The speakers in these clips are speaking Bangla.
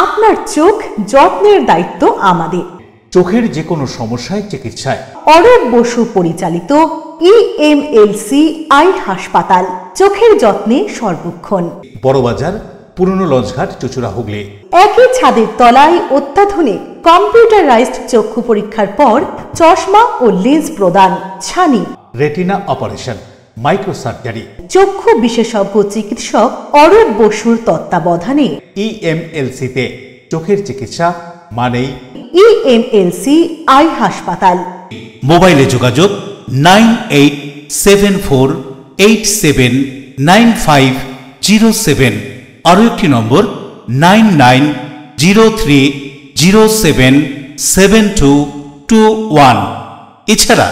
আপনার চোখ যত্নের দায়িত্ব আমাদের। চোখের যে কোনো সমস্যায় চিকিৎসায় অরূপ বসু পরিচালিত EMLC আই হাসপাতাল, চোখের যত্নে সর্বক্ষণ। বড়বাজার, পুরনো লঞ্চঘাট, চুচুড়া, হুগলি। একই ছাদের তলায় অত্যাধুনিক কম্পিউটারাইজড চক্ষু পরীক্ষার পর চশমা ও লেন্স প্রদান, ছানি, রেটিনা অপারেশন, মাইক্রো সার্জারি। চক্ষু বিশেষজ্ঞ চিকিৎসক অরূপ বসুর তত্ত্বাবধানে EMLC-তে চোখের চিকিৎসা মানেই EMLC আই হাসপাতাল। মোবাইলে যোগাযোগ 9874879507, আরও একটি নম্বর 9903077221, এছাড়া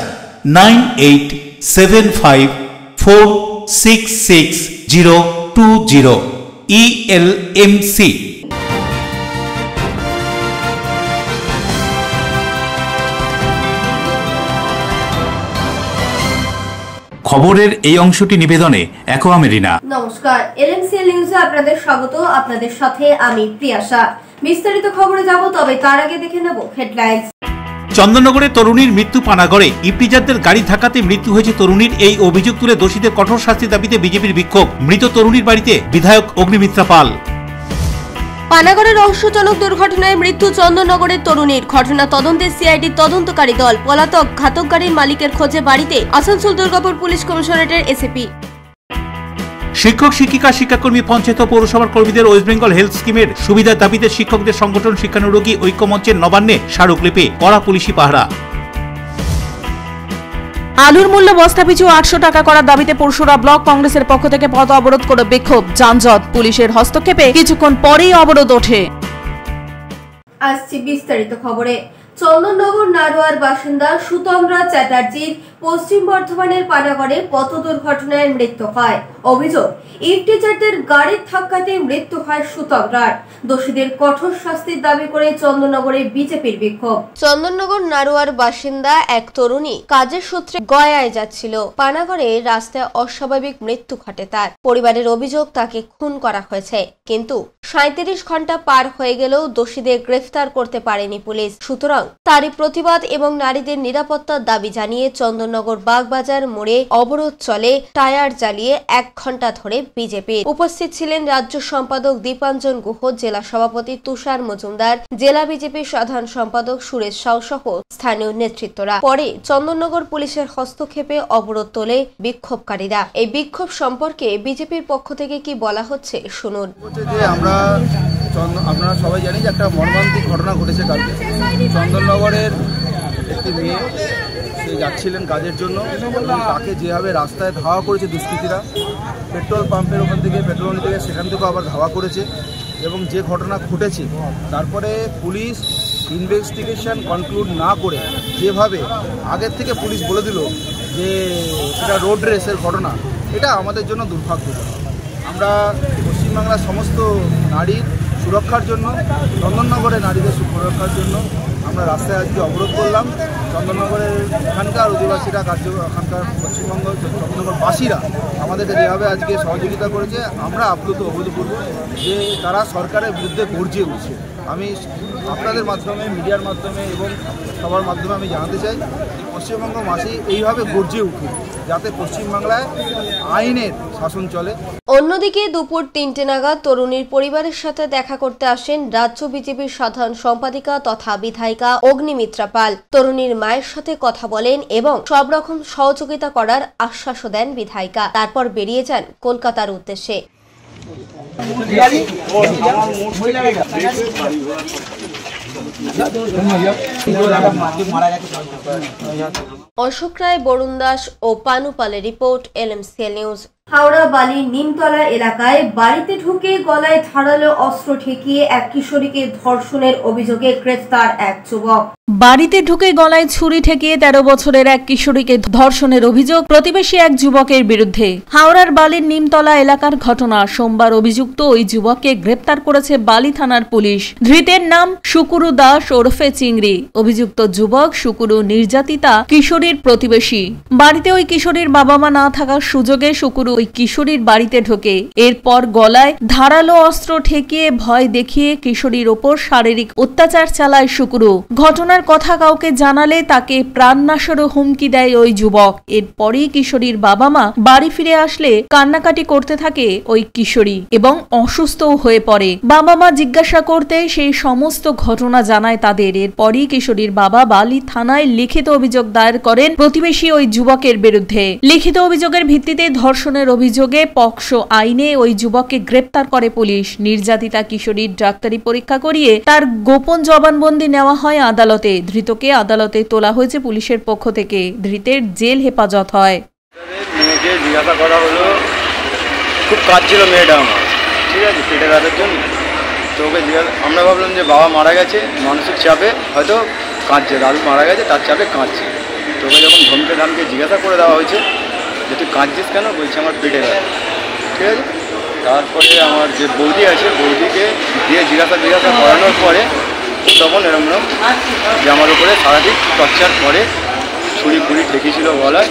9875466020 ELMC। খবরের এই অংশটি নিবেদনে অ্যাকোয়া মেরিনা। নমস্কার, এলএমসিএল নিউজে আপনাদের স্বাগত। আপনাদের সাথে আমি প্রিয়াশা। বিস্তারিত খবরে যাব, তবে তার আগে দেখে নেব হেডলাইন্স। চন্দননগরে তরুণীর মৃত্যু পানাগড়ে। ইফতিজারদের গাড়ি ধাক্কাতে মৃত্যু হয়েছে তরুণীর। এই অভিযোগ তুলে দোষীদের কঠোর শাস্তির দাবিতে বিজেপির বিক্ষোভ। মৃত তরুণীর বাড়িতে বিধায়ক অগ্নিমিত্রা পাল। পানাগড়ে রহস্যজনক দুর্ঘটনায় মৃত্যু চন্দননগরের তরুণীর। ঘটনা তদন্তে সিআইডির তদন্তকারী দল। পলাতক ঘাতক গাড়ির মালিকের খোঁজে বাড়িতে আসানসোল দুর্গাপুর পুলিশ কমিশনারেটের এসিপি। শিক্ষক শিক্ষিকা শিক্ষাকর্মী পঞ্চায়েত ও পৌরসভার কর্মীদের ওয়েস্ট বেঙ্গল হেলথ স্কিমের সুবিধার দাবিতে শিক্ষকদের সংগঠন শিক্ষানুরাগী ঐক্যমঞ্চের নবান্নে স্মারকলিপি, কড়া পুলিশি পাহারা। আলুর মূল্য বস্তা পিছু 800 টাকা করার দাবিতে পরশুরা ব্লক কংগ্রেসের পক্ষ থেকে পথ অবরোধ করে বিক্ষোভ। যানজট, পুলিশের হস্তক্ষেপে কিছুক্ষণ পরেই অবরোধ ওঠে। আসছি বিস্তারিত খবরে। চন্দননগর নারোয়ার বাসিন্দা সুতমরা চ্যাটার্জির পশ্চিম বর্ধমানের পানাগড়ে পথ দুর্ঘটনায় মৃত্যু হয়। অভিযোগ, ইফতিজারদের গাড়ির ধাক্কাতে মৃত্যু হয় সুতমরার। দোষীদের কঠোর শাস্তির দাবি করে চন্দননগরে বিজেপির বিক্ষোভ। চন্দননগর নারোয়ার বাসিন্দা এক তরুণী কাজের সূত্রে গয়ায় যাচ্ছিল। পানাগড়ে রাস্তায় অস্বাভাবিক মৃত্যু ঘটে তার। পরিবারের অভিযোগ, তাকে খুন করা হয়েছে, কিন্তু 37 ঘন্টা পার হয়ে গেলেও দোষীদের গ্রেফতার করতে পারেনি পুলিশ। সুতরাং তারই প্রতিবাদ এবং নারীদের নিরাপত্তার দাবি জানিয়ে চন্দননগর বাগবাজার মোড়ে অবরোধ চলে। টায়ার জ্বালিয়ে 1 ঘন্টা ধরে বিজেপি। উপস্থিত ছিলেন রাজ্য সম্পাদক দীপাঞ্জন গুহ, জেলা সভাপতি তুষার মজুমদার, জেলা বিজেপির সাধারণ সম্পাদক সুরেশ সাউ সহ স্থানীয় নেতৃত্বরা। পরে চন্দননগর পুলিশের হস্তক্ষেপে অবরোধ তোলে বিক্ষোভকারীরা। এই বিক্ষোভ সম্পর্কে বিজেপির পক্ষ থেকে কি বলা হচ্ছে শুনুন। আপনারা সবাই জানি যে একটা মর্মান্তিক ঘটনা ঘটেছে কালকে। চন্দননগরের একটি মেয়ে, সে যাচ্ছিলেন কাজের জন্য এবং তাকে যেভাবে রাস্তায় ধাওয়া করেছে দুষ্কৃতীরা, পেট্রোল পাম্পের ওখান থেকে পেট্রোল নিতে গিয়ে সেখান থেকেও আবার ধাওয়া করেছে। এবং যে ঘটনা ঘটেছে তারপরে পুলিশ ইনভেস্টিগেশন কনক্লুড না করে যেভাবে আগের থেকে পুলিশ বলে দিল যে সেটা রোড রেসের ঘটনা, এটা আমাদের জন্য দুর্ভাগ্যজনক। আমরা পশ্চিমবাংলার সমস্ত নারীর সুরক্ষার জন্য, চন্দননগরের নারীদের সুরক্ষার জন্য আমরা রাস্তায় আজকে অবরোধ করলাম। চন্দননগরের এখানকার অধিবাসীরা, এখানকার পশ্চিমবঙ্গ চন্দননগরবাসীরা আমাদেরকে যেভাবে আজকে সহযোগিতা করেছে, আমরা আপ্লুত অভূতপূর্ব যে তারা সরকারের বিরুদ্ধে গর্জে উঠছে। আমি আপনাদের মাধ্যমে, মিডিয়ার মাধ্যমে এবং সবার মাধ্যমে আমি জানাতে চাই যে পশ্চিমবঙ্গবাসী এইভাবে গর্জে উঠুক, যাতে পশ্চিমবাংলায় আইনের শাসন চলে। অন্যদিকে দুপুর 3টে নাগাদ তরুণীর পরিবারের সাথে দেখা করতে আসেন রাজ্য বিজেপির সাধারণ সম্পাদিকা তথা বিধায়িকা অগ্নিমিত্রা পাল। তরুণীর মায়ের সাথে কথা বলেন এবং সব রকম সহযোগিতা করার আশ্বাসও দেন বিধায়িকা। তারপর বেরিয়ে যান কলকাতার উদ্দেশ্যে। অশোক রায়, বরুণ দাস ও পানু পালের রিপোর্ট, এলএমসিএল নিউজ। হাওড়া বালির নিমতলা এলাকায় বাড়িতে ঢুকে গলায় ধারালো অস্ত্র ঠেকিয়ে এক কিশোরীকে ধর্ষণের অভিযোগে গ্রেফতার এক যুবক। বাড়িতে ঢুকে গলায় ছুরি ঠেকিয়ে 13 বছরের এক কিশোরীকে ধর্ষণের অভিযোগ প্রতিবেশী এক যুবকের বিরুদ্ধে। হাওড়ার বালির নিমতলা এলাকার ঘটনা। সোমবার অভিযুক্ত ওই যুবককে গ্রেপ্তার করেছে বালি থানার পুলিশ। ধৃতের নাম শুকুরু দাস ওরফে চিংড়ি। অভিযুক্ত যুবক শুকুরু নির্যাতিতা কিশোরীর প্রতিবেশী। বাড়িতে ওই কিশোরীর বাবা মা না থাকার সুযোগে শুকুরু ওই কিশোরীর বাড়িতে ঢোকে। এরপর গলায় ধারালো অস্ত্র ঠেকিয়ে ভয় দেখিয়ে কিশোরীর ওপর শারীরিক অত্যাচার চালায় শুকুরু। ঘটনার কথা কাউকে জানালে তাকে প্রাণনাশেরও হুমকি দেয় ওই যুবক। এরপরই কিশোরীর বাবা মা বাড়ি ফিরে আসলে কান্নাকাটি করতে থাকে ওই কিশোরী এবং অসুস্থও হয়ে পড়ে। বাবা মা জিজ্ঞাসা করতে সেই সমস্ত ঘটনা জানায় তাদের। এরপরই কিশোরীর বাবা বালি থানায় লিখিত অভিযোগ দায়ের করেন প্রতিবেশী ওই যুবকের বিরুদ্ধে। লিখিত অভিযোগের ভিত্তিতে ধর্ষণের অভিযোগে পক্সো আইনে ওই যুবককে গ্রেপ্তার করে পুলিশ। নির্যাতিতা কিশোরীর ডাক্তারি পরীক্ষা করিয়ে তার গোপন জবানবন্দি নেওয়া হয় আদালতে। ধৃতকে আদালতে তোলা হয়েছে পুলিশের পক্ষ থেকে। ধৃতের জেল হেফাজত হয়। মেয়েকে জিজ্ঞাসা করা হলো, খুব কাজ ছিল মেয়েটা আমার, ঠিক আছে, পেটে ব্যথার জন্য। তো ওকে আমরা ভাবলাম যে বাবা মারা গেছে, মানসিক চাপে হয়তো কাঁদছে, দাদু মারা গেছে তার চাপে কাঁদছে। তো ওকে যখন ধমকে ধামকে জিজ্ঞাসা করে দেওয়া হয়েছে যে তুই কাঁদছিস কেন, বলছে আমার পেটে ব্যথা, ঠিক আছে। তারপরে আমার যে বৌদি আছে, বৌদিকে দিয়ে জিজ্ঞাসা করানোর পরে তখন এরকম যে আমার উপরে সারাদিন টর্চার করে, ছুরি ফুরি ঠেকেছিল গলায়।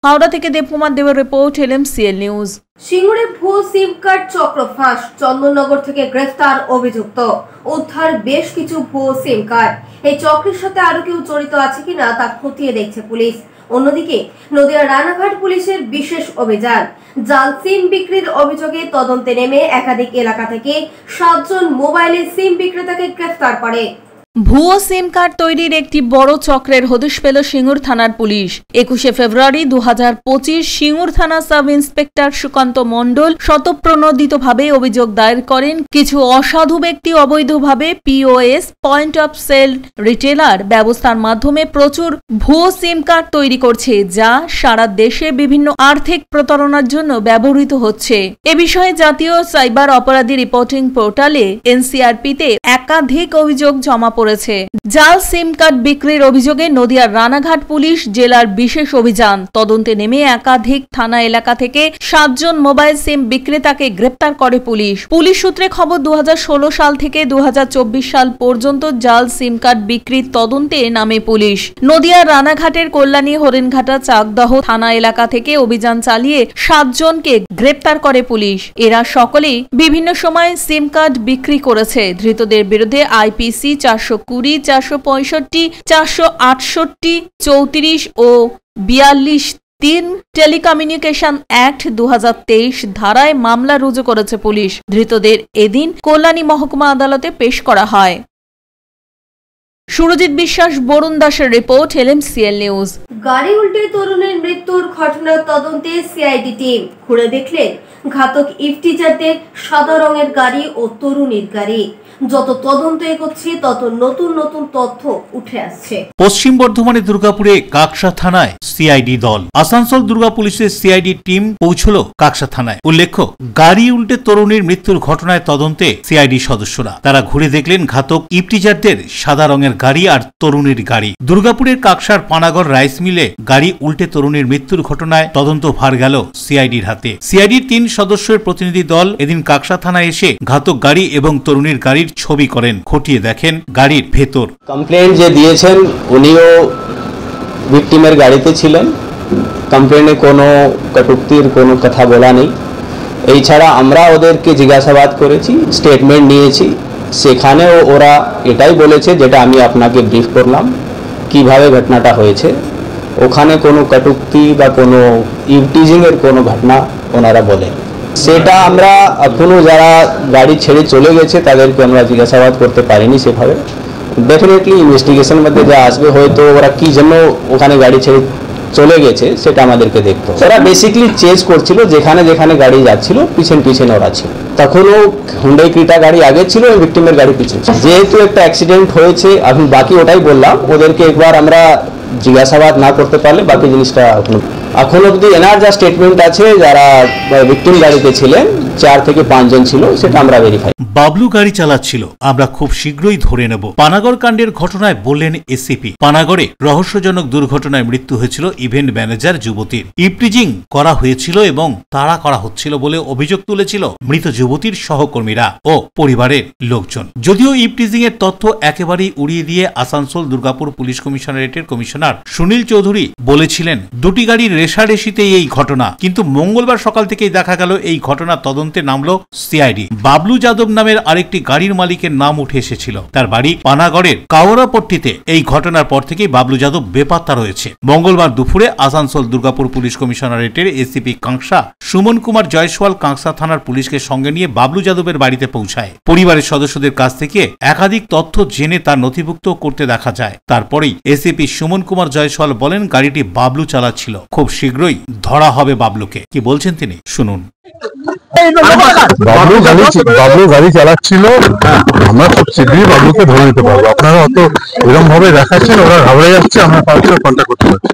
হাওড়া থেকে দেবকুমার দেবের রিপোর্ট, LMCL নিউজ। সিঙ্গুরে ভুয়ো সিম কার্ড চক্র ফাঁস। চন্দননগর থেকে গ্রেফতার অভিযুক্ত। উদ্ধার বেশ কিছু ভুয়ো সিম কার্ড। এই চক্রের সাথে আরো কেউ জড়িত আছে কিনা তা খতিয়ে দেখছে পুলিশ। অন্যদিকে নদিয়া রানাঘাট পুলিশের বিশেষ অভিযান। জাল সিম বিক্রির অভিযোগে তদন্তে নেমে একাধিক এলাকা থেকে 7 জন মোবাইলের সিম বিক্রেতাকে গ্রেফতার করে। ভুয়ো সিম কার্ড তৈরির একটি বড় চক্রের হদিশ পেল সিঙ্গুর থানার পুলিশ। 21শে ফেব্রুয়ারি 2025 সিঙ্গুর থানা সাব ইন্সপেক্টর সুকান্ত মণ্ডল স্বতঃপ্রণোদিতভাবে অভিযোগ দায়ের করেন কিছু অসাধু ব্যক্তি অবৈধভাবে POS point of sale retailer ব্যবস্থার মাধ্যমে প্রচুর ভুয়ো সিম কার্ড তৈরি করছে, যা সারা দেশে বিভিন্ন আর্থিক প্রতারণার জন্য ব্যবহৃত হচ্ছে। এ বিষয়ে জাতীয় সাইবার অপরাধী রিপোর্টিং পোর্টালে NCRP-তে একাধিক অভিযোগ জমা পড়েছে। জাল সিম কার্ড বিক্রির অভিযোগে নদিয়ার রানাঘাট পুলিশ জেলার বিশেষ অভিযান। তদন্তে নেমে একাধিক থানা এলাকা থেকে 7 জন মোবাইল সিম বিক্রেতাকে গ্রেপ্তার করে পুলিশ। পুলিশ সূত্রে খবর, 2016 সাল থেকে 2024 সাল পর্যন্ত জাল সিম কার্ড বিক্রির তদন্তে নামে পুলিশ। নদিয়ার রানাঘাটের কল্যাণী, হরিণঘাটা, চাকদহ থানা এলাকা থেকে অভিযান চালিয়ে 7 জনকে গ্রেপ্তার করে পুলিশ। এরা সকলেই বিভিন্ন সময় সিম কার্ড বিক্রি করেছে। ধৃতদের বিরুদ্ধে IPC 420, 465, 468, 34 ও 42(3) টেলিকমিউনিকেশন অ্যাক্ট 2023 ধারায় মামলা রুজু করেছে পুলিশ। ধৃতদের এদিন কল্যাণী মহকুমা আদালতে পেশ করা হয়। সুরজিৎ বিশ্বাস, বরুণ দাসের রিপোর্ট, LMCL নিউজ। গাড়ি উল্টে তরুণের মৃত্যুর ঘটনার তদন্তে CID টিম ঘুরে দেখলেন ঘাতক ইফটিজারদের সাদা রঙের গাড়ি ও তরুণীর গাড়ি। যত তদন্ত এগোচ্ছে তত নতুন নতুন তথ্য উঠে আসছে। পশ্চিম বর্ধমানের দুর্গাপুরে কাকসা থানায় CID দল। আসানসোল দুর্গা পুলিশের CID টিম পৌঁছল কাকসা থানায়। উল্লেখ্য, গাড়ি উল্টে তরুণীর মৃত্যুর ঘটনায় তদন্তে CID সদস্যরা। তারা ঘুরে দেখলেন ঘাতক ইফটিজারদের সাদা রঙের গাড়ি আর তরুণীর গাড়ি। দুর্গাপুরের কাকসার পানাগড় রাইস মিলে গাড়ি উল্টে তরুণীর মৃত্যুর ঘটনায় তদন্ত ভার গেল CIDর হাতে। CIDর 3 সদস্যের প্রতিনিধি দল এদিন কাকসা থানায় এসে ঘাতক গাড়ি এবং তরুণীর গাড়ির ছবি করেন, খতিয়ে দেখেন গাড়ির ভেতর। কমপ্লেন্ট যে দিয়েছেন উনিও ভিকটিমের গাড়িতে ছিলেন। কমপ্লেন্টে কোনো কটূক্তির কোনো কথা বলা নেই। এই ছাড়া আমরা ওদেরকে জিজ্ঞাসাবাদ করেছি, স্টেটমেন্ট নিয়েছি। সেখানেও ওরা এটাই বলেছে যেটা আমি আপনাকে ব্রিফ করলাম কিভাবে ঘটনাটা হয়েছে। ওখানে কোনো কটূক্তি বা কোনো ইভটিজিংয়ের কোনো ঘটনা ওনারা বলেন। সেটা আমরা এখনো যারা গাড়ি ছেড়ে চলে গেছে তাদেরকে আমরা জিজ্ঞাসাবাদ করতে পারিনি সেভাবে। ডেফিনেটলি ইনভেস্টিগেশন মধ্যে যা আসবে, হয়তো ওরা কি জন্য ওখানে গাড়ি ছেড়ে চলে গেছে সেটা আমাদেরকে দেখতে হবে। ওরা বেসিক্যালি চেজ করছিল, যেখানে যেখানে গাড়ি যাচ্ছিল পিছনে ওরা ছিল। তখনও হুন্ডাই ক্রিটা গাড়ি আগে ছিল এবং ভিকটিমের গাড়ি পিছনে ছিল। যেহেতু একটা অ্যাক্সিডেন্ট হয়েছে, এখন বাকি ওটাই বললাম, ওদেরকে একবার আমরা জিজ্ঞাসাবাদ না করতে পারলে বাকি জিনিসটা এখন অব্দি এনার যা স্টেটমেন্ট আছে যারা ভিকটিম গাড়িতে ছিলেন 4 থেকে 5 জন ছিল, সেটা আমরা ভেরিফাই। বাবলু গাড়ি চালাচ্ছিল, আমরা খুব শীঘ্রই ধরে নেব। পানাগড় কাণ্ডের ঘটনায় বললেন এসিপি। পানাগড়ে রহস্যজনক দুর্ঘটনায় মৃত্যু হয়েছিল ইভেন্ট ম্যানেজার যুবতীর। ইভটিজিং করা হয়েছিল এবং তাড়া করা হচ্ছিল বলে অভিযোগ তুলেছিল মৃত যুবতীর সহকর্মীরা ও পরিবারের লোকজন। যদিও ইভটিজিং এর তথ্য একেবারেই উড়িয়ে দিয়ে আসানসোল দুর্গাপুর পুলিশ কমিশনারেটের কমিশনার সুনীল চৌধুরী বলেছিলেন দুটি গাড়ির রেশারেশিতেই এই ঘটনা, কিন্তু মঙ্গলবার সকাল থেকেই দেখা গেল এই ঘটনা তদন্তে নামলো সিআইডি। বাবলু যাদব নামের আরেকটি গাড়ির মালিকের নাম উঠে এসেছিল। তার বাড়ি পানাগড়ের কাওয়ারাপট্টিতে। এই ঘটনার পর থেকেই বাবলু যাদব বেপাত্তা রয়েছে। মঙ্গলবার দুপুরে আসানসোল দুর্গাপুর পুলিশ কমিশনারেটের এসিপি কাংসা সুমন কুমার জয়সওয়াল কাংসা থানার পুলিশকে সঙ্গে নিয়ে বাবলু যাদবের বাড়িতে পৌঁছায়। পরিবারের সদস্যদের কাছ থেকে একাধিক তথ্য জেনে তার নথিভুক্ত করতে দেখা যায়। তারপরেই এসিপি সুমন কুমার জয়সওয়াল বলেন গাড়িটি বাবলু চালাচ্ছিল, খুব শীঘ্রই ধরা হবে বাবলুকে। কি বলছেন তিনি শুনুন। বাবলু গাড়ি চালাচ্ছিল, আমরা খুব শীঘ্রই বাবলুকে ধরে নিতে পারবো। আপনারা অত এরকম ভাবে দেখাচ্ছেন, ওরা ঘাবড়ে যাচ্ছে, আমরা কাউকে কন্ট্যাক্ট করতে পারছি।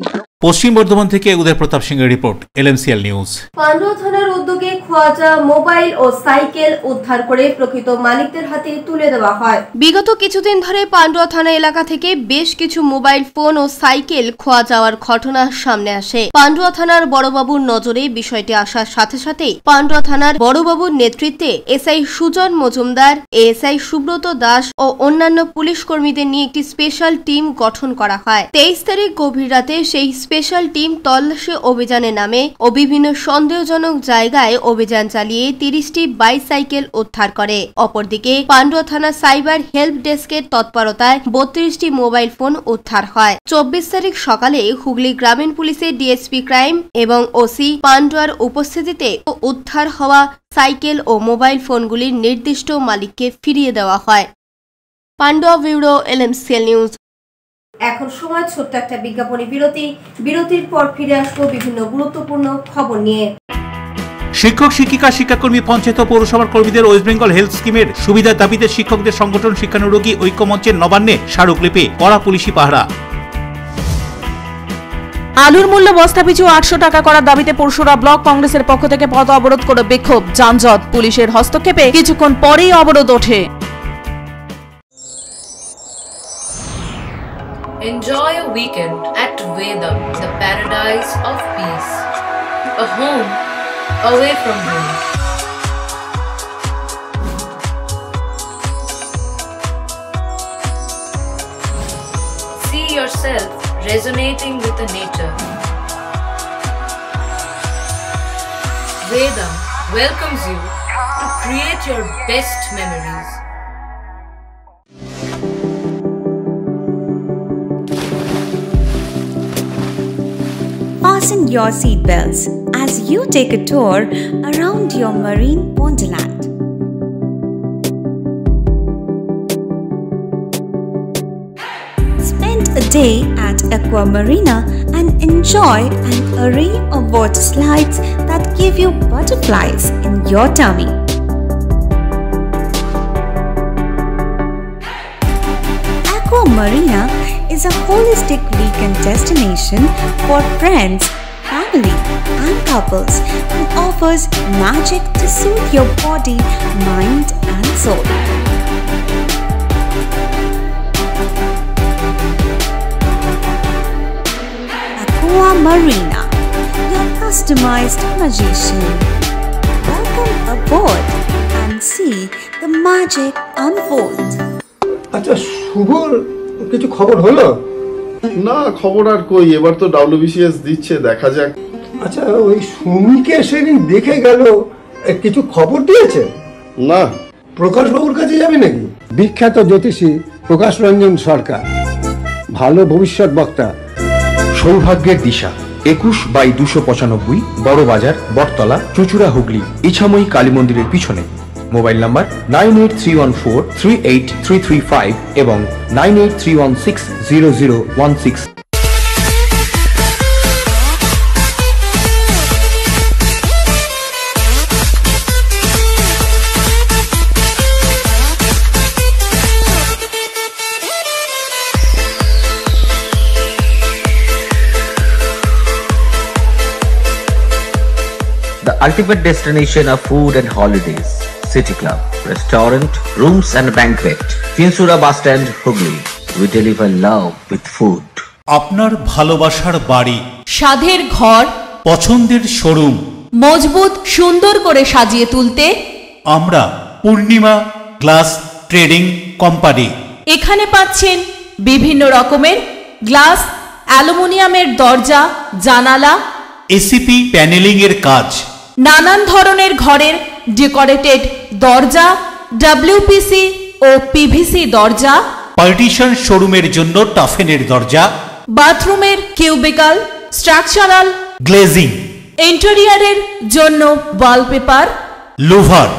পশ্চিম বর্ধমান থেকে উদয় প্রতাপ সিংহের রিপোর্ট, LMCL নিউজ। পান্ডুয়া থানার উদ্যোগে খোয়া যাওয়া মোবাইল ও সাইকেল উদ্ধার করে প্রকৃত মালিকদের হাতে তুলে দেওয়া হয়। বিগত কিছুদিন ধরে পান্ডুয়া থানা এলাকা থেকে বেশ কিছু মোবাইল ফোন ও সাইকেল খোয়া যাওয়ার ঘটনা সামনে আসে। পান্ডুয়া থানার বড়বাবুর নজরে বিষয়টি আসার সাথে সাথেই পান্ডুয়া থানার বড়বাবুর নেতৃত্বে এসআই সুজন মজুমদার, এএসআই সুব্রত দাস ও অন্যান্য পুলিশ কর্মীদের নিয়ে একটি স্পেশাল টিম গঠন করা হয়। 23 তারিখ গভীর রাতে সেই স্পেশাল টিম তল্লাশি অভিযানে নামে ও বিভিন্ন সন্দেহজনক জায়গায় অভিযান চালিয়ে 30টি বাইসাইকেল উদ্ধার করে। অপরদিকে পান্ডুয়া থানা সাইবার হেল্প ডেস্কের তৎপরতায় 32টি মোবাইল ফোন উদ্ধার হয়। 24 তারিখ সকালে হুগলি গ্রামীণ পুলিশের ডিএসপি ক্রাইম এবং ওসি পান্ডুয়ার উপস্থিতিতে উদ্ধার হওয়া সাইকেল ও মোবাইল ফোনগুলির নির্দিষ্ট মালিককে ফিরিয়ে দেওয়া হয়। Pandua bureau, LMCL news. এখন সময় ছোট্ট একটা বিজ্ঞাপনী বিরতির পর ফিরে আসবো বিভিন্ন গুরুত্বপূর্ণ খবর নিয়ে। শিক্ষক শিক্ষিকা শিক্ষাকর্মী পঞ্চায়েত ও পৌরসভার কর্মীদের ওয়েস্ট বেঙ্গল হেলথ স্কিমের সুবিধার দাবিতে শিক্ষকদের সংগঠন শিক্ষানুরাগী ঐক্যমঞ্চের নবান্নে স্মারকলিপি, কড়া পুলিশি পাহারা। আলুর মূল্য বস্তা পিছু 800 টাকা করার দাবিতে পরশুরা ব্লক কংগ্রেসের পক্ষ থেকে পথ অবরোধ করে বিক্ষোভ। যানজট, পুলিশের হস্তক্ষেপে কিছুক্ষণ পরেই অবরোধ ওঠে। Enjoy a weekend at Vedam, the paradise of peace. A home away from home. See yourself resonating with the nature. Vedam welcomes you to create your best memories. Fasten your seatbelts as you take a tour around your marine wonderland. Spend a day at Aqua Marina and enjoy an array of water slides that give you butterflies in your tummy. Aqua Marina is a holistic weekend destination for friends, family and couples and offers magic to soothe your body, mind and soul. Aqua Marina, your customized magician. Welcome aboard and see the magic unfold. আচ্ছা, শুভর কিছু খবর হলো? না, খবর আর কই, এবার তো WBCS দিচ্ছে, দেখা যাক। আচ্ছা, ওই সুমিকে সেদিন দেখে গেল, কিছু খবর দিয়েছে? না। প্রকাশ বাবুর কাছে যাবে নাকি? বিখ্যাত জ্যোতিষী প্রকাশ রঞ্জন সরকার, ভালো ভবিষ্যৎ বক্তা। সৌভাগ্যের দিশা, 21/295 বড় বাজার, বটতলা, চুচুড়া, হুগলি, ইছাময়ী কালী মন্দিরের পিছনে। মোবাইল নাম্বার 9831438335 এবং 9831600016। The ultimate destination of food and holidays. City Club, restaurant, rooms and banquet. Finsura Bus Stand, Hooghly. We deliver love with food. আপনার ভালোবাসার বাড়ি, স্বাদের ঘর, পছন্দের শোরুম মজবুত সুন্দর করে সাজিয়ে তুলতে আমরা পূর্ণিমা গ্লাস ট্রেডিং কোম্পানি। এখানে পাচ্ছেন বিভিন্ন রকমের গ্লাস, অ্যালুমিনিয়ামের দরজা, জানালা, এসিপি প্যানেলিং এর কাজ, নানান ধরনের ঘরের ডেকোরেটেড দরজা, ডব্লিউপিসি ও পিভিসি দরজা, পার্টিশন শোরুমের জন্য টাফেনের দরজা, বাথরুমের কিউবিকাল, স্ট্রাকচারাল গ্লেজিং, ইন্টেরিয়রের জন্য wallpaper, louvre,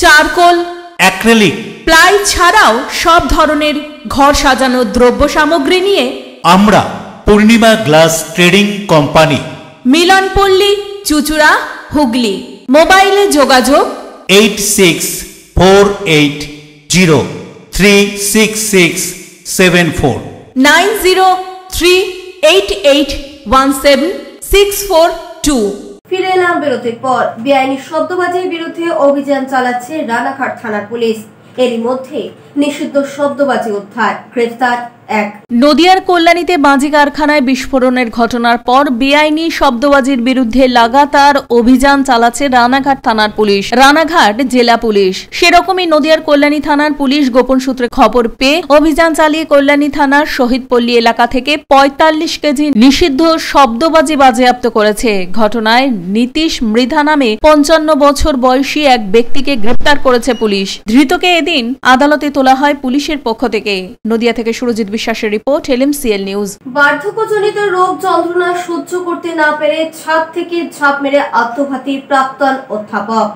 charcoal, acrylic, ply ছাড়াও সব ধরনের ঘর সাজানোর দ্রব্য সামগ্রী নিয়ে আমরা Purnima glass trading company, Milanpalli, Chuchura, Hooghly. মোবাইলে যোগাযোগ 8640366674 9038817642। ফিরে এলাম বিরতির পর। বেআইনি শব্দবাজির বিরুদ্ধে অভিযান চালাচ্ছে রানাঘাট থানার পুলিশ। এরই মধ্যে নিষিদ্ধ শব্দবাজি উদ্ধার, গ্রেফতার এক। নদিয়ার কল্যাণীতে বাজি কারখানায় বিস্ফোরণের ঘটনার পর বেআইনি শব্দবাজির বিরুদ্ধে লাগাতার অভিযান চালাচ্ছে রানাঘাট থানার পুলিশ, রানাঘাট জেলা পুলিশ। সেরকমই নদিয়ার কল্যাণী থানার পুলিশ গোপন সূত্রে খবর পেয়ে অভিযান চালিয়ে কল্যাণী থানার শহীদপল্লী এলাকা থেকে 45 কেজি নিষিদ্ধ শব্দবাজি বাজেয়াপ্ত করেছে। ঘটনায় নীতিশ মৃধা নামে 55 বছর বয়সী এক ব্যক্তিকে গ্রেপ্তার করেছে পুলিশ। ধৃতকে এদিন আদালতে তোলা হয় পুলিশের পক্ষ থেকে। নদিয়া থেকে সুরজিৎ বিশ্বাসের রিপোর্ট, LMCL নিউজ। বার্ধক্যজনিত রোগ যন্ত্রণা সহ্য করতে না পেরে ছাদ থেকে ঝাঁপ মেরে আত্মঘাতী প্রাক্তন অধ্যাপক।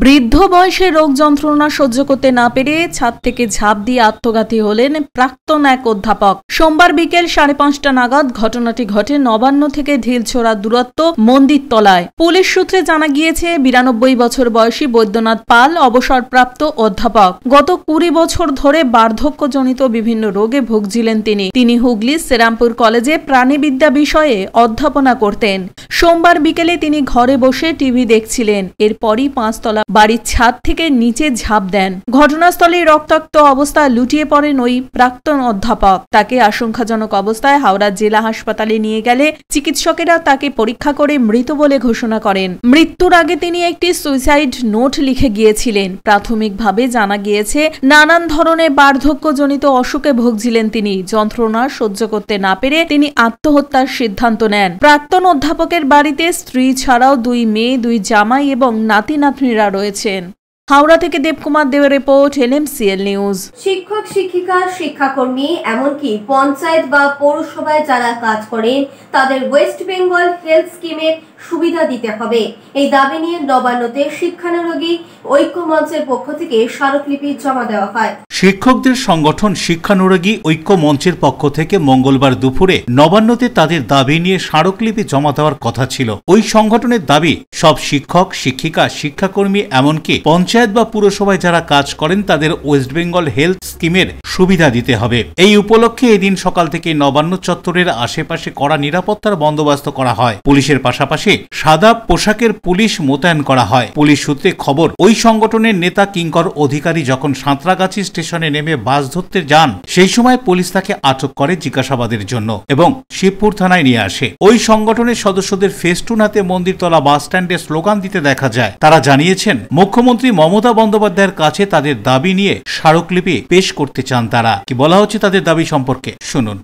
বৃদ্ধ বয়সে রোগ যন্ত্রণা সহ্য করতে না পেরে ছাদ থেকে ঝাঁপ দিয়ে আত্মঘাতী হলেন প্রাক্তন এক অধ্যাপক। সোমবার বিকেল 5:30 নাগাদ ঘটনাটি ঘটে নবান্ন থেকে ঢিলছোড়া দূরত্ব মন্দিরতলায়। পুলিশ সূত্রে জানা গিয়েছে 92 বছর বয়সী বৈদ্যনাথ পাল অবসরপ্রাপ্ত অধ্যাপক। গত 20 বছর ধরে বার্ধক্যজনিত বিভিন্ন রোগে ভুগছিলেন তিনি হুগলির শ্রীরামপুর কলেজে প্রাণীবিদ্যা বিষয়ে অধ্যাপনা করতেন। সোমবার বিকেলে তিনি ঘরে বসে টিভি দেখছিলেন। এরপরই 5 তলা বাড়ির ছাদ থেকে নিচে ঝাঁপ দেন। ঘটনাস্থলে রক্তাক্ত অবস্থায় লুটিয়ে পড়েন ওই প্রাক্তন অধ্যাপক। তাকে আশঙ্কাজনক অবস্থায় হাওড়া জেলা হাসপাতালে নিয়ে গেলে চিকিৎসকেরা তাকে পরীক্ষা করে মৃত বলে ঘোষণা করেন। মৃত্যুর আগে তিনি একটি সুইসাইড নোট লিখে গিয়েছিলেন। প্রাথমিকভাবে জানা গিয়েছে নানান ধরনের বার্ধক্যজনিত অসুখে ভুগছিলেন তিনি। যন্ত্রণা সহ্য করতে না পেরে তিনি আত্মহত্যার সিদ্ধান্ত নেন। প্রাক্তন অধ্যাপকের বাড়িতে স্ত্রী ছাড়াও 2 মেয়ে, 2 জামাই এবং নাতি নাতনিরা রয়েছেন। হাওড়া থেকে দেবকুমার দেবের রিপোর্ট, LMCL নিউজ। শিক্ষক, শিক্ষিকা, শিক্ষাকর্মী এমনকি পঞ্চায়েত বা পৌরসভায় যারা কাজ করেন তাদের ওয়েস্ট বেঙ্গল হেলথ স্কিমের সুবিধা দিতে হবে। এই দাবি নিয়ে নবান্নতে শিক্ষানুরাগী ঐক্য মঞ্চের পক্ষ থেকে স্মারকলিপি জমা দেওয়া হয়। শিক্ষকদের সংগঠন শিক্ষানুরাগী ঐক্য মঞ্চের পক্ষ থেকে মঙ্গলবার দুপুরে নবান্নতে তাদের দাবি নিয়ে স্মারকলিপি জমা দেওয়ার কথা ছিল। ওই সংগঠনের দাবি, সব শিক্ষক, শিক্ষিকা, শিক্ষাকর্মী এমনকি পঞ্চায়েত বা পুরসভায় যারা কাজ করেন তাদের ওয়েস্ট বেঙ্গল হেলথ স্কিমের সুবিধা দিতে হবে। এই উপলক্ষে এদিন সকাল থেকে নবান্ন চত্বরের আশেপাশে কড়া নিরাপত্তার বন্দোবস্ত করা হয়। পুলিশের পাশাপাশি সাদা পোশাকের পুলিশ মোতায়েন করা হয়। পুলিশ সূত্রে খবর, ওই সংগঠনের নেতা কিঙ্কর অধিকারী যখন সাঁতরাগাছি স্টেশনে নেমে বাস ধরতে যান সেই সময় পুলিশ তাকে আটক করে জিজ্ঞাসাবাদের জন্য এবং শিবপুর থানায় নিয়ে আসে। ওই সংগঠনের সদস্যদের ফেস্টুন হাতে মন্দিরতলা বাস স্ট্যান্ডে স্লোগান দিতে দেখা যায়। তারা জানিয়েছেন মুখ্যমন্ত্রী মমতা বন্দ্যোপাধ্যায়ের কাছে তাদের দাবি নিয়ে স্মারকলিপি পেশ করতে চান তারা। কি বলা হচ্ছে তাদের দাবি সম্পর্কে শুনুন।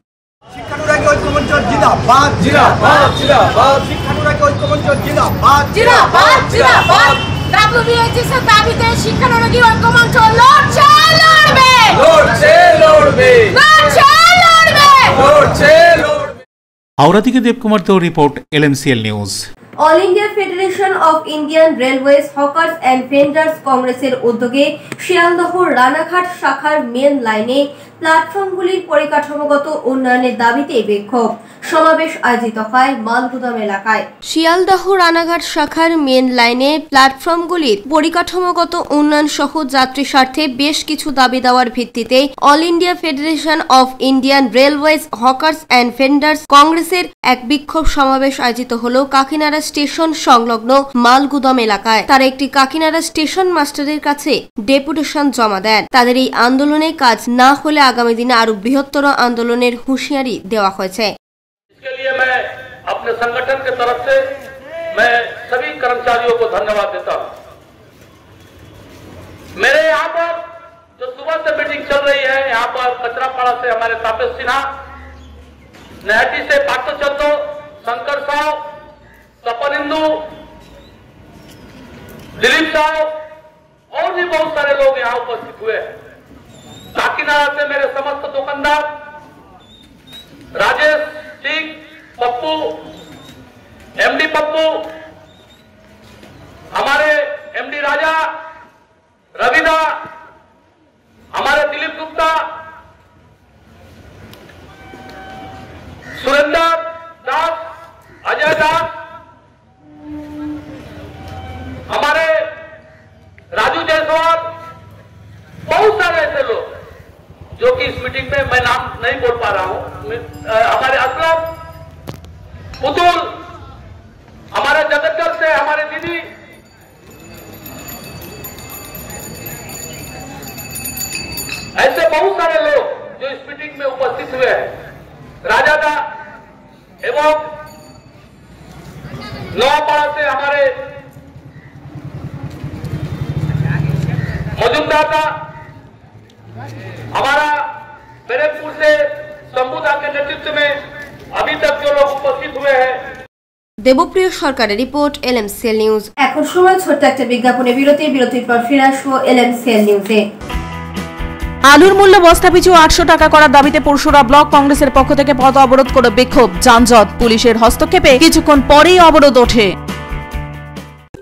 শিক্ষানুরাগী ঐক্য মঞ্চ জিন্দাবাদ, জিন্দাবাদ, জিন্দাবাদ। শিক্ষানুরাগী ঐক্য মঞ্চ জিন্দাবাদ, জিন্দাবাদ, জিন্দাবাদ। WBHS এর দাবিতে শিক্ষানুরাগী ঐক্য মঞ্চ লড়ছে, লড়বে, লড়ছে, লড়বে, লড়ছে, লড়বে, লড়ছে, লড়বে। হাওড়া থেকে দেবকুমার দেওর report, LMCL news. All India federation of Indian railways hawkers and vendors কংগ্রেসের উদ্যোগে শিয়ালদহ রানাঘাট শাখার মেন লাইনে প্ল্যাটফর্মগুলির পরিকাঠামোগত উন্নয়নের দাবিতে বিক্ষোভ সমাবেশ আয়োজিত হয় মালগুদাম এলাকায়। শিয়ালদহ রানাঘাট শাখার মেন লাইনে প্ল্যাটফর্মগুলির পরিকাঠামোগত উন্নয়ন সহ যাত্রী স্বার্থে বেশ কিছু দাবি দেওয়ার ভিত্তিতে all India federation of Indian railways hawkers and vendors কংগ্রেসের এক বিক্ষোভ সমাবেশ আয়োজিত হল কাকিনাড়া স্টেশন সংলগ্ন মালগুদাম এলাকায় তারা একটি কাকিনাড়া স্টেশন মাস্টারের কাছে ডেপুটেশন জমা দেন। তাদের এই আন্দোলনে কাজ না হলে আগামী দিনে আরো বৃহত্তর আন্দোলনের হুঁশিয়ারি দেওয়া হয়েছে। अपने संगठन के तरफ से मैं सभी कर्मचारियों को धन्यवाद देता हूं। मेरे यहाँ पर जो सुबह से मीटिंग चल रही है, यहाँ पर कचरापाड़ा से हमारे तापेश सिन्हा, नहटी से पाटो चंदो, शंकर साव, तपन इंदु, दिलीप साव और भी बहुत सारे लोग यहाँ उपस्थित हुए हैं। काकीनाडा से मेरे समस्त दुकानदार राजेश सिंह, पप्पू, एमडी पप्पू, हमारे एमडी राजा, रविदा, हमारे दिलीप गुप्ता, सुरेंद्र दास, अजय दास, हमारे राजू जायसवाल, बहुत सारे ऐसे लोग जो कि इस मीटिंग में मैं नाम नहीं बोल पा रहा हूं, हमारे असलम, पुतुल, हमारे जगतगढ़ से हमारे दीदी, ऐसे बहुत सारे लोग जो इस मीटिंग में उपस्थित हुए हैं। राजादा एवं नवापाड़ा से हमारे मजुमदार था, हमारा बैरकपुर से शंभुदा के नेतृत्व में अभी तक जो लोग उपस्थित हुए हैं। দেবপ্রিয় সরকারের রিপোর্ট, এলএমসিএল নিউজ। এখন সময় ছোট্ট একটা বিজ্ঞাপনে বিরতির পর ফিরে আসবো এলএমসিএল নিউজে। আলুর মূল্য বস্তা পিছু 800 টাকা করার দাবিতে পরশুরা ব্লক কংগ্রেসের পক্ষ থেকে পথ অবরোধ করে বিক্ষোভ, যানজট, পুলিশের হস্তক্ষেপে কিছুক্ষণ পরেই অবরোধ ওঠে।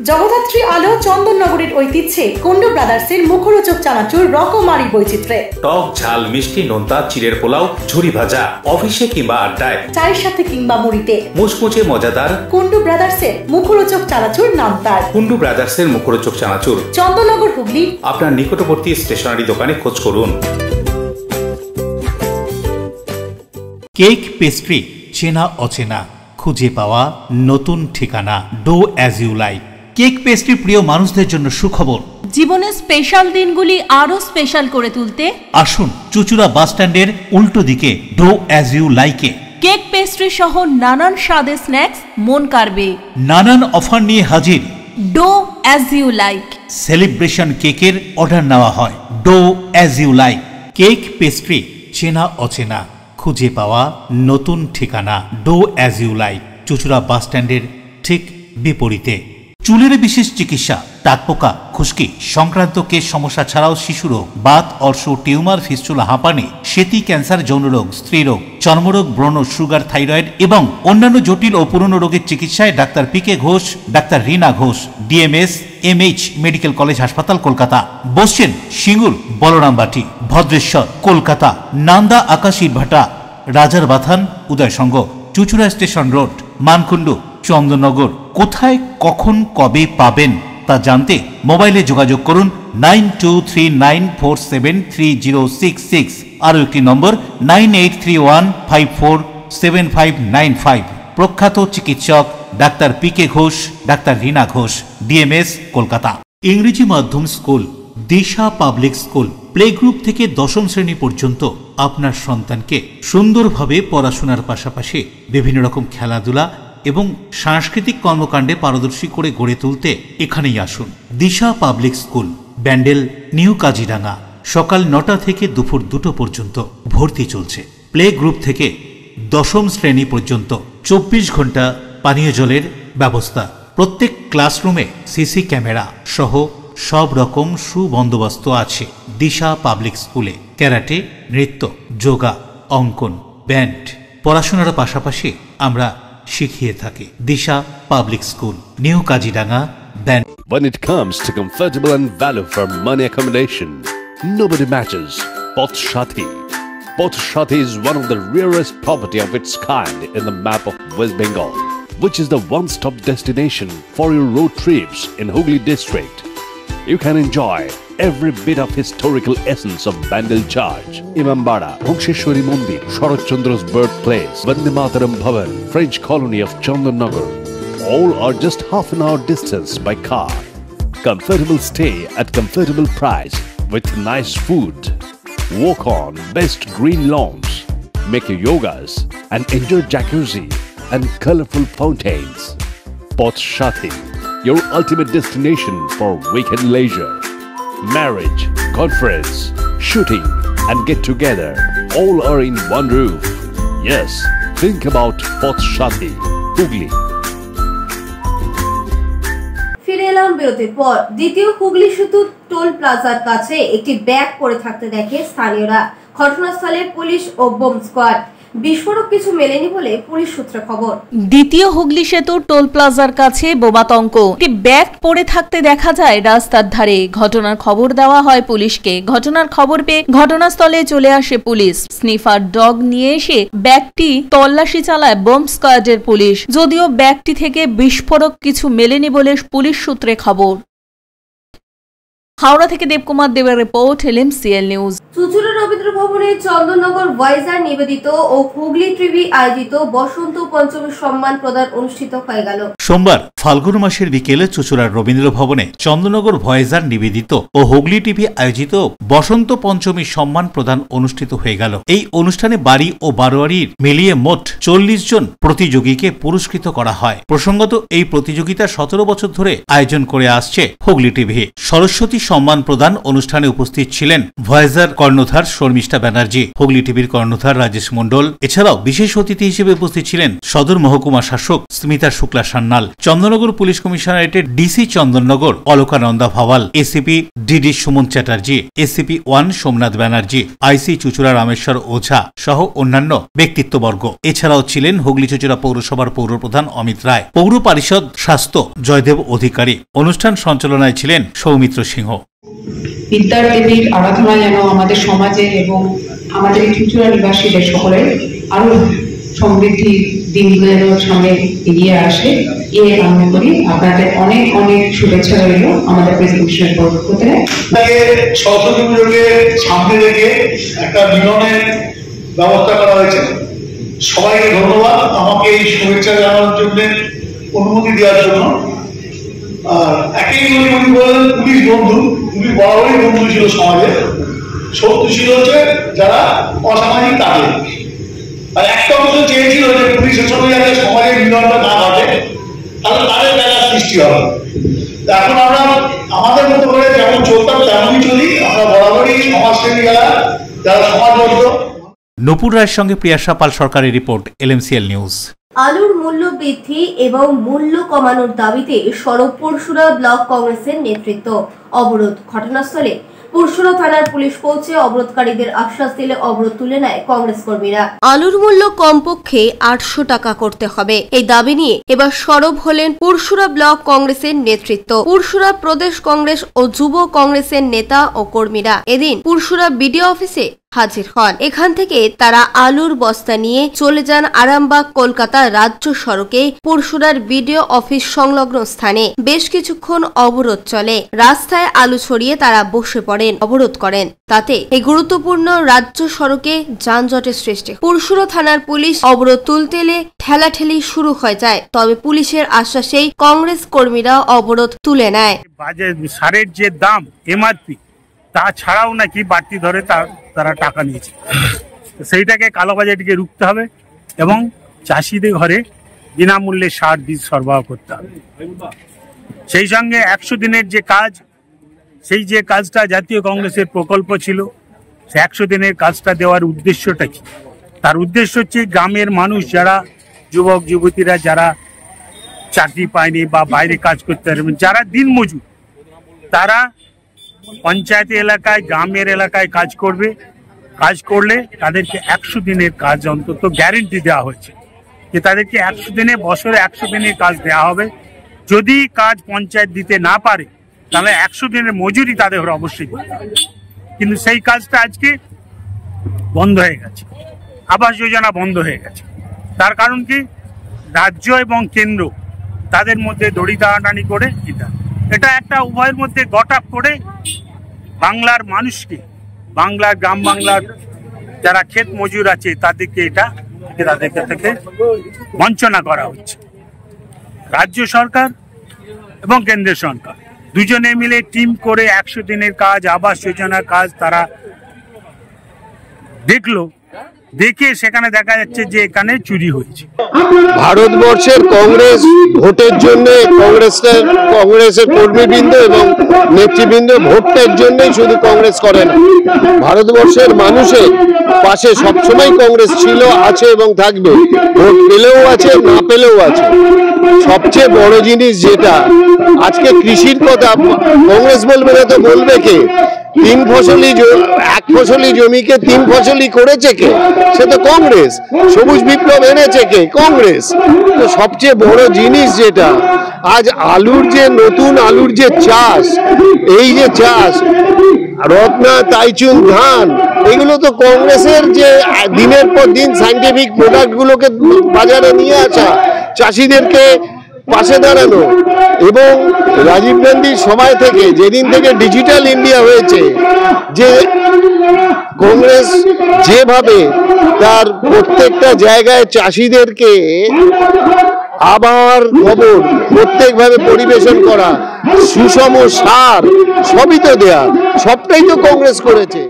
জগদ্ধাত্রী আলো চন্দননগরের ঐতিহ্যে কুন্ডু ব্রাদার্সের মুখরোচক চানাচুর রকমারি বৈচিত্র্যে টক ঝাল মিষ্টি নোনতা চিড়ের পোলাও ঝুরি ভাজা অফিসে কিংবা আড্ডায় চায়ের সাথে কিংবা মুড়িতে মুচমুচে মজাদার কুন্ডু ব্রাদার্সের মুখরোচক চানাচুর নাম তার। কুন্ডু ব্রাদার্সের মুখরোচক চানাচুর চন্দননগর হুগলি আপনার নিকটবর্তী স্টেশনারি দোকানে খোঁজ করুন। কেক পেস্ট্রি চেনা অচেনা খুঁজে পাওয়া নতুন ঠিকানা dough as you like. Cake pastry প্রিয় মানুষদের জন্য সুখবর, জীবনের স্পেশাল দিনগুলি আরো স্পেশাল করে তুলতে আসুন চুচুড়া বাস স্ট্যান্ডের উল্টো দিকে ডো অ্যাজ ইউ লাইকে। কেক পেস্ট্রি সহ নানান স্বাদের স্ন্যাক্স মন কাড়বে, নানান অফার নিয়ে হাজির dough as you like. Celebration কেকের অর্ডার নেওয়া হয় dough as you like. Cake pastry চেনা অচেনা খুঁজে পাওয়া নতুন ঠিকানা dough as you like, Chuchura bus স্ট্যান্ডের ঠিক বিপরীতে। চুলের বিশেষ চিকিৎসা, টাকপোকা, খুশকি সংক্রান্ত কেশ সমস্যা ছাড়াও শিশুরোগ, বাত, অর্শ, টিউমার, ফিস্টুলা, হাঁপানি, সেতি, ক্যান্সার, যৌনরোগ, স্ত্রীরোগ, চর্মরোগ, ব্রণ, সুগার, থাইরয়েড এবং অন্যান্য জটিল ও পুরনো রোগের চিকিৎসায় doctor PK Ghosh, doctor Rina Ghosh, DMS MH medical college হাসপাতাল, কলকাতা। বসছেন সিঙ্গুর, বলরামবাটি, ভদ্রেশ্বর, কলকাতা, নান্দা, আকাশ, ইটভাটা, রাজার বাথান, উদয়সঙ্গ, চুচুড়া স্টেশন রোড, মানকুণ্ডু, চন্দননগর। কোথায়, কখন, কবে পাবেন তা জানতে মোবাইলে যোগাযোগ করুন 9239473066, আরও একটি নম্বর 9831547595। প্রখ্যাত চিকিৎসক doctor PK Ghosh, doctor Rina Ghosh, DMS, Kolkata. ইংরেজি মাধ্যম স্কুল দিশা পাবলিক স্কুল প্লে গ্রুপ থেকে 10ম শ্রেণী পর্যন্ত আপনার সন্তানকে সুন্দরভাবে পড়াশোনার পাশাপাশি বিভিন্ন রকম খেলাধুলা এবং সাংস্কৃতিক কর্মকাণ্ডে পারদর্শী করে গড়ে তুলতে এখানেই আসুন। Disha public school, Bandel, new Kaziranga. সকাল 9টা থেকে দুপুর 2টো পর্যন্ত ভর্তি চলছে। প্লে গ্রুপ থেকে 10ম শ্রেণী পর্যন্ত 24 ঘন্টা পানীয় জলের ব্যবস্থা। প্রত্যেক ক্লাসরুমে সিসি ক্যামেরা সহ সব রকম সুবন্দোবস্ত আছে। দিশা পাবলিক স্কুলে ক্যারাটে, নৃত্য, যোগা, অঙ্কন, ব্যান্ড পড়াশোনার পাশাপাশি আমরা শিখিয়ে থাকি। Disha public school, new Kaziranga, ব্যান্ড। When it comes to comfortable and value for money accommodation, nobody matches Poth Shathi. Poth Shathi is one of the rarest property of its kind in the map of West Bengal, which is the one-stop destination for your road trips in Hooghly district. You can enjoy every bit of historical essence of Bandel Church, Imambara, Bhongsheshwari Mandir, Sharat Chandra's birthplace, Vande Mataram Bhavan, French colony of Chandanagar, All are just half an hour distance by car. Comfortable stay at comfortable price with nice food. Walk on best green lawns. Make your yogas and enjoy jacuzzi and colorful fountains. Poth Shathi, your ultimate destination for weekend leisure. Marriage, conference, shooting and get together all are in one roof. Yes, think about Poth Shathi, Hugli. ফিরে এলাম বিরতির পর। দ্বিতীয় হুগলি সেতু টোল প্লাজার কাছে একটি ব্যাগ পড়ে থাকতে দেখে স্থানীয়রা। ঘটনাস্থলে পুলিশ ও বোম স্কোয়াড। বিস্ফোরক কিছু মেলেনি বলে পুলিশ সূত্রে খবর। দ্বিতীয় হুগলি সেতু টোল প্লাজার কাছে বোমাতঙ্ক, একটি ব্যাগ পড়ে থাকতে দেখা যায় রাস্তার ধারে। ঘটনার খবর দেওয়া হয় পুলিশকে। ঘটনার খবর পেয়ে ঘটনাস্থলে চলে আসে পুলিশ। স্নিফার ডগ নিয়ে এসে ব্যাগটি তল্লাশি চালায় বোম স্কোয়াডের পুলিশ। যদিও ব্যাগটি থেকে বিস্ফোরক কিছু মেলেনি বলে পুলিশ সূত্রে খবর। হাওড়া থেকে দেবকুমার দেবের report, LMCL news. Chuchura Rabindra ভবনে চন্দননগর ভয়েজার নিবেদিত ও হুগলি টিভি আয়োজিত বসন্ত পঞ্চমী সম্মান প্রদান অনুষ্ঠিত হয়ে গেল। সোমবার ফাল্গুন মাসের বিকেলে চুচুড়ার রবীন্দ্র ভবনে চন্দননগর ভয়েজার নিবেদিত ও হুগলি টিভি আয়োজিত বসন্ত পঞ্চমী সম্মান প্রদান অনুষ্ঠিত হয়ে গেল। এই অনুষ্ঠানে বাড়ি ও বারোয়ারির মিলিয়ে মোট 40 জন প্রতিযোগীকে পুরস্কৃত করা হয়। প্রসঙ্গত এই প্রতিযোগিতা 17 বছর ধরে আয়োজন করে আসছে হুগলি টিভি। সরস্বতী সম্মান প্রদান অনুষ্ঠানে উপস্থিত ছিলেন ভয়েজার কর্ণধার শর্মিষ্ঠা ব্যানার্জি, হুগলি টিভির কর্ণধার রাজেশ মণ্ডল। এছাড়াও বিশেষ অতিথি হিসেবে উপস্থিত ছিলেন সদর মহকুমা শাসক স্মিতা শুক্লা সান্যাল, চন্দননগর পুলিশ কমিশনারেটের DC Chandannagar Alakananda Bhawal, ACP DD Suman Chatterjee, ACP 1 Somnath Banerjee, IC Chuchura Rameshwar Ojha সহ অন্যান্য ব্যক্তিত্ববর্গ। এছাড়াও ছিলেন হুগলি চুচুড়া পৌরসভার পৌরপ্রধান অমিত রায়, পৌর পরিষদ স্বাস্থ্য জয়দেব অধিকারী। অনুষ্ঠান সঞ্চালনায় ছিলেন সৌমিত্র সিংহ। বিদ্যার দেবীর আরাধনা যেন আমাদের সমাজে এবং আমাদের চুচুড়া নিবাসীদের সকলের আরো সমৃদ্ধি দিনগুলো যেন সামনে এগিয়ে আসে, এই কামনা করি। আপনাদের অনেক অনেক শুভেচ্ছা রইল আমাদের প্রেস কমিশনের পক্ষ থেকে। সরস্বতী পুজোকে সামনে রেখে একটা মিলনের ব্যবস্থা করা হয়েছে। সবাইকে ধন্যবাদ আমাকে এই শুভেচ্ছা জানানোর জন্য, অনুমতি দেওয়ার জন্য। আর একই উনি বললেন পুলিশ বন্ধু, পুলিশ বরাবরই বন্ধু ছিল সমাজে, শত্রু ছিল হচ্ছে যারা অসামাজিক কাজে। আর একটা অংশ চেয়েছিল যে পুলিশের সঙ্গে যাতে সমাজের মিলনটা না ঘটে, তাহলে তাদের জায়গা সৃষ্টি হবে। এখন আমরা আমাদের মতো করে যেমন চলতাম তেমনই চলি। আমরা বরাবরই সমাজসেবী যারা সমাজবদ্ধ। নূপুর রায়ের সঙ্গে প্রিয়াশা পাল সরকারের রিপোর্ট, LMCL নিউজ। আলুর মূল্য বৃদ্ধি এবং মূল্য কমানোর দাবিতে সড়ক পরশুরা ব্লক কংগ্রেসের নেতৃত্ব অবরোধ। ঘটনাস্থলে পুরসুরা থানার পুলিশ পৌঁছে অবরোধকারীদের আশ্বাস দিলে অবরোধ তুলে নেয় কংগ্রেস কর্মীরা। আলুর মূল্য কমপক্ষে 800 টাকা করতে হবে, এই দাবি নিয়ে এবার সরব হলেন পুরসুরা ব্লক কংগ্রেসের নেতৃত্ব। পুরসুরা প্রদেশ কংগ্রেস ও যুব কংগ্রেসের নেতা ও কর্মীরা এদিন পুরসুরা বিডিও অফিসে হাজির হন। এখান থেকে তারা আলুর বস্তা নিয়ে চলে যান আরামবাগ কলকাতা রাজ্য সড়কে পুরসুরার বিডিও অফিস সংলগ্ন স্থানে। বেশ কিছুক্ষণ অবরোধ চলে, রাস্তায় আলু ছড়িয়ে তারা বসে পড়েন, অবরোধ করেন। তাতে এই গুরুত্বপূর্ণ রাজ্য সড়কে যানজটের সৃষ্টি। পুরসুরা থানার পুলিশ অবরোধ তুলতে এলে ঠেলাঠেলি শুরু হয়ে যায়, তবে পুলিশের আশ্বাসেই কংগ্রেস কর্মীরা অবরোধ তুলে নেয়। সারের যে দাম MRP তাছাড়াও নাকি বাড়তি ধরে তারা টাকা নিয়েছে, সেইটাকে কালোবাজারিকে রুখতে হবে এবং চাষিদের ঘরে বিনামূল্যে সার বীজ সরবরাহ করতে হবে। সেই সঙ্গে 100 দিনের যে কাজ, সেই যে কাজটা জাতীয় কংগ্রেসের প্রকল্প ছিল, সে 100 দিনের কাজটা দেওয়ার উদ্দেশ্যটা কি? তার উদ্দেশ্য হচ্ছে গ্রামের মানুষ যারা যুবক যুবতীরা যারা চাকরি পায়নি বা বাইরে কাজ করতে পারবেন, যারা দিনমজুর, তারা পঞ্চায়েত এলাকায় গ্রামের এলাকায় কাজ করবে। কাজ করলে তাদেরকে 100 দিনের কাজ অন্তত গ্যারেন্টি দেওয়া হয়েছে যে তাদেরকে 100 দিনে বছরে 100 দিনের কাজ দেওয়া হবে। যদি কাজ পঞ্চায়েত দিতে না পারে তাহলে 100 দিনের মজুরি তাদের অবশ্যই দিতে হবে। কিন্তু সেই কাজটা আজকে বন্ধ হয়ে গেছে, আবাস যোজনা বন্ধ হয়ে গেছে। তার কারণ কি? রাজ্য এবং কেন্দ্র তাদের মধ্যে দড়ি টানাটানি করে এটা একটা উভয়ের মধ্যে গট-আপ করে বাংলার মানুষকে, বাংলার গ্রাম বাংলার যারা ক্ষেত মজুর আছে তাদেরকে তাদেরকে থেকে বঞ্চনা করা হচ্ছে। রাজ্য সরকার এবং কেন্দ্র সরকার দুজনে মিলে টিম করে 100 দিনের কাজ, আবাস যোজনার কাজ তারা দেখলো, দেখে সেখানে দেখা যাচ্ছে যে এখানে চুরি হয়েছে। ভারতবর্ষের কংগ্রেস ভোটের জন্য কংগ্রেসের কর্মীবৃন্দ এবং নেতৃবৃন্দ ভোটের জন্যই শুধু কংগ্রেস করে না, ভারতবর্ষের মানুষের পাশে সবসময় কংগ্রেস ছিল, আছে এবং থাকবে। ভোট পেলেও আছে, না পেলেও আছে। সবচেয়ে বড় জিনিস যেটা আজকে কৃষির কথা কংগ্রেস বলবে না তো বলবে কে? এক ফসলি জমিকে 3 ফসলি করেছে কে? সে তো কংগ্রেস। সবুজ বিপ্লব এনেছে কে? কংগ্রেস। তো সবচেয়ে বড় জিনিস যেটা আজ নতুন আলুর যে চাষ, এই যে চাষ রত্না, তাইচুন ধান, এগুলো তো কংগ্রেসের যে দিনের পর দিন সাইন্টিফিক প্রোডাক্ট গুলোকে বাজারে নিয়ে আসা, চাষিদেরকে পাশে দাঁড়ানো, এবং রাজীব গান্ধীর সময় থেকে যেদিন থেকে ডিজিটাল ইন্ডিয়া হয়েছে, যে কংগ্রেস যেভাবে তার প্রত্যেকটা জায়গায় চাষিদেরকে আবার খবর প্রত্যেকভাবে পরিবেশন করা, সুষম সার সবই তো দেয়া, সবটাই তো কংগ্রেস করেছে।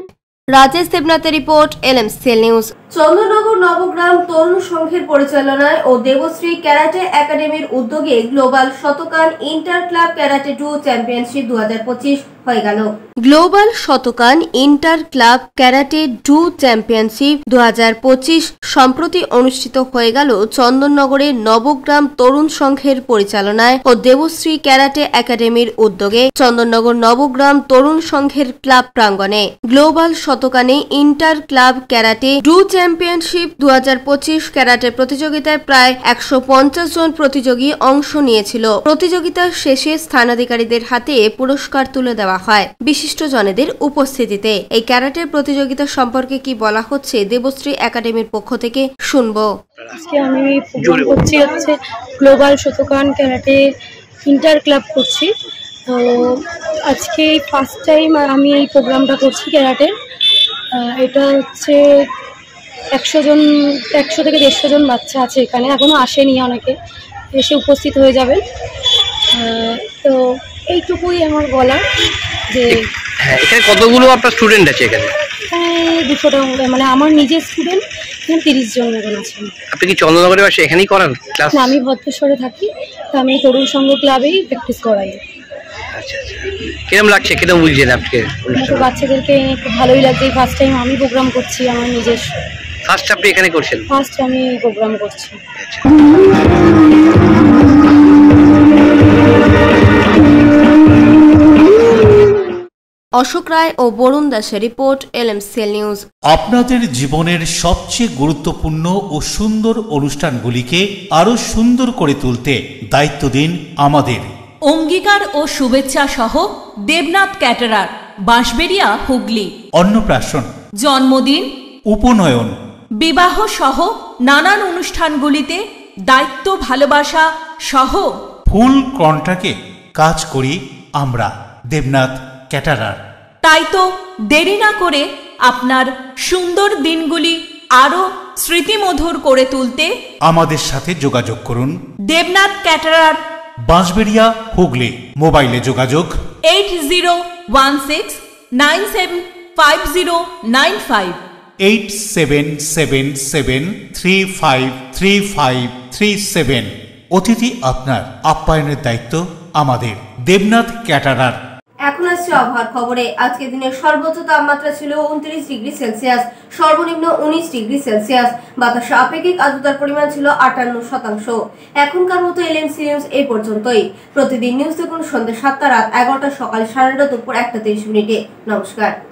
রাজেশ দেবনাথের report, LMCL news. Chandannagar Nabagram Tarun সংঘের পরিচালনায় ও দেবশ্রী ক্যারাটে একাডেমির উদ্যোগে global Shotokan inter club karate 2 championship 2025 হয়ে গেল। Global Shotokan inter club karate 2 championship 2025 সম্প্রতি অনুষ্ঠিত হয়ে গেল চন্দননগরের নবগ্রাম তরুণ সংঘের পরিচালনায় ও দেবশ্রী ক্যারাটে একাডেমির উদ্যোগে চন্দননগর নবগ্রাম তরুণ সংঘের ক্লাব প্রাঙ্গণে। গ্লোবাল শতকানে inter club karate 2 championship 2025 karate প্রতিযোগিতায় প্রায় 150 জন প্রতিযোগী অংশ নিয়েছিল। প্রতিযোগিতার শেষে স্থানাধিকারীদের হাতে পুরস্কার তুলে দেওয়া হয় বিশিষ্টজনেদের উপস্থিতিতে। এই ক্যারাটে প্রতিযোগিতা সম্পর্কে কি বলা হচ্ছে দেবশ্রী একাডেমির পক্ষ থেকে শুনবো। আজকে আমি প্রোগ্রাম করছি হচ্ছে global Shotokan karate inter club করছি। তো আজকে ফার্স্ট টাইম আমি এই প্রোগ্রামটা করছি ক্যারাটে। এটা হচ্ছে 100 থেকে 150 জন বাচ্চা আছে এখানে, এখনো আসেনি, অনেকে এসে উপস্থিত হয়ে যাবে। তো এইটুকুই আমার বলা যে এখানে কতগুলো আপনার স্টুডেন্ট আছে? এখানে 200টা, মানে আমার নিজের স্টুডেন্ট এখানে 30 জন এখন আছেন। আপনি কি চন্দননগরে বাসে এখানেই করান ক্লাস? না, আমি ভদ্রেশ্বরে থাকি, তো আমি তরুণ সংঘ ক্লাবেই প্র্যাকটিস করাই। আচ্ছা আচ্ছা, কিরকম লাগছে, কিরকম বুঝছেন আজকে অনুষ্ঠান? বাচ্চাদেরকে খুব ভালোই লাগছে। ফার্স্ট টাইম আমি প্রোগ্রাম করছি আমার নিজের। ফার্স্ট আপনি এখানে করছেন? ফার্স্ট আমি প্রোগ্রাম করছি। অশোক রায় ও বরুণ দাসের রিপোর্ট, LMCL নিউজ। আপনাদের জীবনের সবচেয়ে গুরুত্বপূর্ণ ও সুন্দর অনুষ্ঠানগুলিকে আরো সুন্দর করে তুলতে দায়িত্ব দিন আমাদের। অঙ্গীকার ও শুভেচ্ছা সহ দেবনাথ ক্যাটারার, বাঁশবেড়িয়া, হুগলি। অন্নপ্রাশন, জন্মদিন, উপনয়ন, বিবাহ সহ নানান অনুষ্ঠানগুলিতে দায়িত্ব, ভালোবাসা সহ ফুল কন্ট্রাক্টে কাজ করি আমরা দেবনাথ ক্যাটারার। তাই তো দেরি না করে আপনার সুন্দর দিনগুলি আরো স্মৃতিমধুর করে তুলতে আমাদের সাথে যোগাযোগ করুন। দেবনাথ ক্যাটারার, বাঁশবেড়িয়া, হুগলি। মোবাইলে যোগাযোগ 8016975095 8777353537। অতিথি আপনার, আপ্যায়নের দায়িত্ব আমাদের। দেবনাথ ক্যাটারার। এখন আসছে আবহাওয়ার খবরে। আজকের দিনের সর্বোচ্চ তাপমাত্রা ছিল 29 ডিগ্রি সেলসিয়াস, সর্বনিম্ন 19 ডিগ্রি সেলসিয়াস। বাতাসে আপেক্ষিক আর্দ্রতার পরিমাণ ছিল 58%। এখনকার মতো LMCL নিউজ এই পর্যন্তই। প্রতিদিন নিউজ দেখুন সন্ধ্যা 7টা, রাত 11টা, সকাল 9:30, দুপুর 1টা 30 মিনিটে। নমস্কার।